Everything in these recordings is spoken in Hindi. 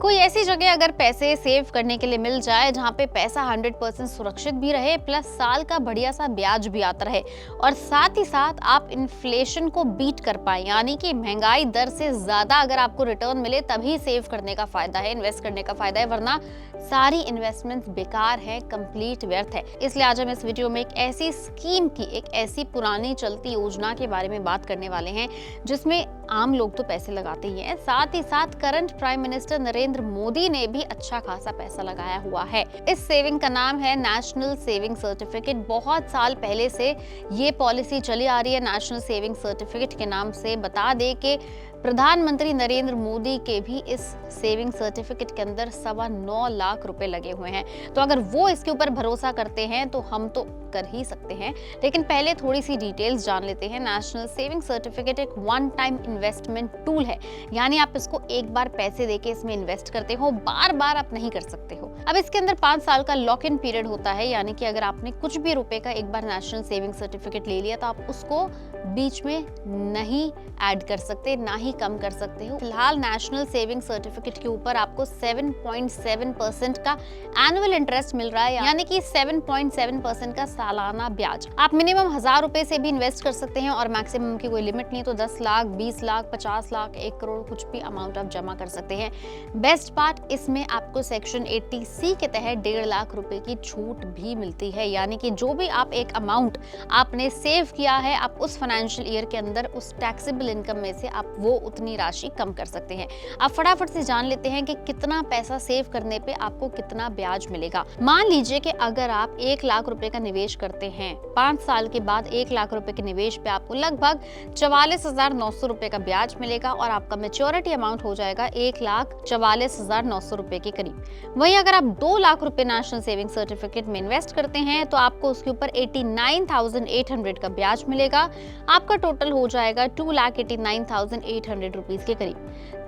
कोई ऐसी जगह अगर पैसे सेव करने के लिए मिल जाए जहाँ पे पैसा 100% सुरक्षित भी रहे, प्लस साल का बढ़िया सा ब्याज भी आता रहे, और साथ ही साथ आप इन्फ्लेशन को बीट कर पाए, यानी कि महंगाई दर से ज्यादा अगर आपको रिटर्न मिले तभी सेव करने का फायदा है, इन्वेस्ट करने का फायदा है, वरना सारी इन्वेस्टमेंट्स बेकार है, कंप्लीट व्यर्थ है। इसलिए आज हम इस वीडियो में एक ऐसी स्कीम की, एक ऐसी पुरानी चलती योजना के बारे में बात करने वाले हैं जिसमें आम लोग तो पैसे लगाते ही हैं, साथ ही साथ current prime minister Narendra Modi ने भी अच्छा खासा पैसा लगाया हुआ है। इस सेविंग का नाम है नेशनल सेविंग सर्टिफिकेट। बहुत साल पहले से ये पॉलिसी चली आ रही है नेशनल सेविंग सर्टिफिकेट के नाम से। बता दे कि प्रधानमंत्री नरेंद्र मोदी के भी इस सेविंग सर्टिफिकेट के अंदर 9.25 लाख रुपए लगे हुए हैं। तो अगर वो इसके ऊपर भरोसा करते हैं तो हम तो कर ही सकते हैं। लेकिन पहले थोड़ी सी डिटेल्स जान लेते हैं। नेशनल सेविंग सर्टिफिकेट एक वन टाइम इन्वेस्टमेंट टूल है, यानी आप इसको एक बार पैसे देके इसमें इन्वेस्ट करते हो, बार बार आप नहीं कर सकते हो। अब इसके अंदर 5 साल का लॉक इन पीरियड होता है, यानी कि अगर आपने कुछ भी रुपए का एक बार नेशनल सेविंग सर्टिफिकेट ले लिया तो आप उसको बीच में नहीं ऐड कर सकते, ना ही कम कर सकते हो। फिलहाल नेशनल सेविंग सर्टिफिकेट के ऊपर आपको 7.7% का एनुअल इंटरेस्ट मिल रहा है, यानी कि 7.7% का सालाना ब्याज। आप मिनिमम 1000 रुपए से भी इन्वेस्ट कर सकते हैं और मैक्सिमम की कोई लिमिट नहीं, तो 10 लाख, 20 लाख, 50 लाख, 1 करोड़ कुछ भी अमाउंट आप जमा कर सकते हैं। बेस्ट पार्ट, इसमें आपको सेक्शन 80C के तहत 1.5 लाख रुपए की छूट भी मिलती है, यानी कि जो भी आप एक अमाउंट आपने सेव किया है, आप उस फाइनेंशियल ईयर के अंदर उस टैक्सेबल इनकम में से आप वो उतनी राशि कम कर सकते हैं। आप फटाफट से जान लेते हैं कि कितना पैसा सेव करने पे आपको कितना ब्याज मिलेगा। मान लीजिए कि अगर आप 1 लाख रुपए का निवेश करते हैं, 5 साल के बाद 1 लाख रुपए के निवेश पे आपको लगभग 44,900 रुपए का ब्याज मिलेगा और आपका मैच्योरिटी अमाउंट हो जाएगा 1,44,900 रुपए के करीब। वहीं अगर आप 2 लाख रुपए नेशनल सेविंग सर्टिफिकेट में इन्वेस्ट करते हैं तो आपको उसके ऊपर 89,800 का ब्याज मिलेगा। आपका टोटल हो जाएगा 2,89,800 रुपीज के करीब।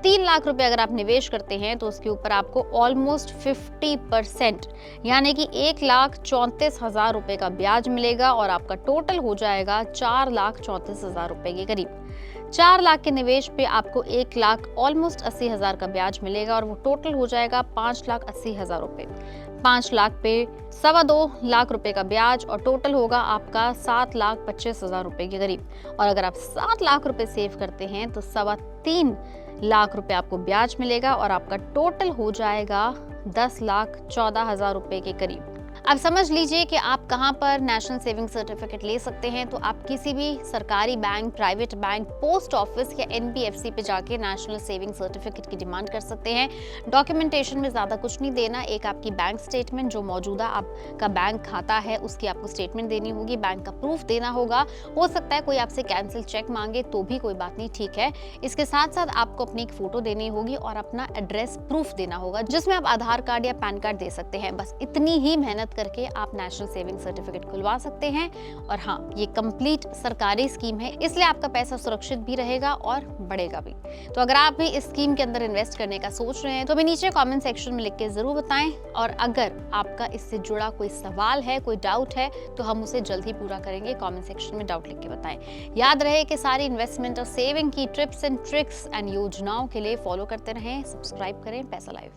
3 लाख रुपए अगर आप निवेश करते हैं तो उसके ऊपर आपको ऑलमोस्ट 50%, यानी कि 1,34,000 रुपए का ब्याज मिलेगा और आपका टोटल हो जाएगा 4,34,000 रुपए के करीब। 4 लाख के निवेश पे आपको 1 लाख ऑलमोस्ट 80,000 का ब्याज मिलेगा और वो टोटल हो जाएगा 5,80,000 रुपए। 5 लाख पे 2.25 लाख रुपए का ब्याज और टोटल होगा आपका 7,25,000 रुपए के करीब। और अगर आप 7 लाख रुपए सेव करते हैं तो 3.25 लाख रुपए आपको ब्याज मिलेगा और आपका टोटल हो जाएगा 10,14,000 रुपए के करीब। अब समझ लीजिए कि आप कहां पर नेशनल सेविंग सर्टिफिकेट ले सकते हैं। तो आप किसी भी सरकारी bank, private bank, post office या NBFC पे जाके नेशनल सेविंग सर्टिफिकेट की डिमांड कर सकते हैं। डॉक्यूमेंटेशन में ज्यादा कुछ नहीं देना, एक आपकी बैंक स्टेटमेंट, जो मौजूदा आपका बैंक खाता है उसकी आपको स्टेटमेंट देनी होगी, बैंक का प्रूफ देना होगा। हो सकता है कोई आपसे कैंसिल चेक मांगे तो भी कोई बात नहीं, ठीक है। इसके साथ साथ आपको अपनी एक फोटो देनी होगी और अपना एड्रेस प्रूफ देना होगा, जिसमें आप आधार कार्ड या पैन कार्ड दे सकते हैं। बस इतनी ही मेहनत करके आप नेशनल सेविंग सर्टिफिकेट खुलवा सकते हैं। और हाँ, ये कंप्लीट सरकारी स्कीम है, इसलिए आपका पैसा सुरक्षित भी रहेगा और बढ़ेगा भी। तो अगर आप भी इस स्कीम के अंदर इन्वेस्ट करने का सोच रहे हैं तो भी नीचे कमेंट सेक्शन में लिख के जरूर बताएं। और अगर आपका इससे जुड़ा कोई सवाल है, कोई डाउट है, तो हम उसे जल्द ही पूरा करेंगे। कमेंट सेक्शन में डाउट लिख के बताएं। याद रहे कि सारी इन्वेस्टमेंट और सेविंग की टिप्स एंड ट्रिक्स एंड योजनाओं के लिए फॉलो करते रहें। सब्सक्राइब करें पैसा लाइव।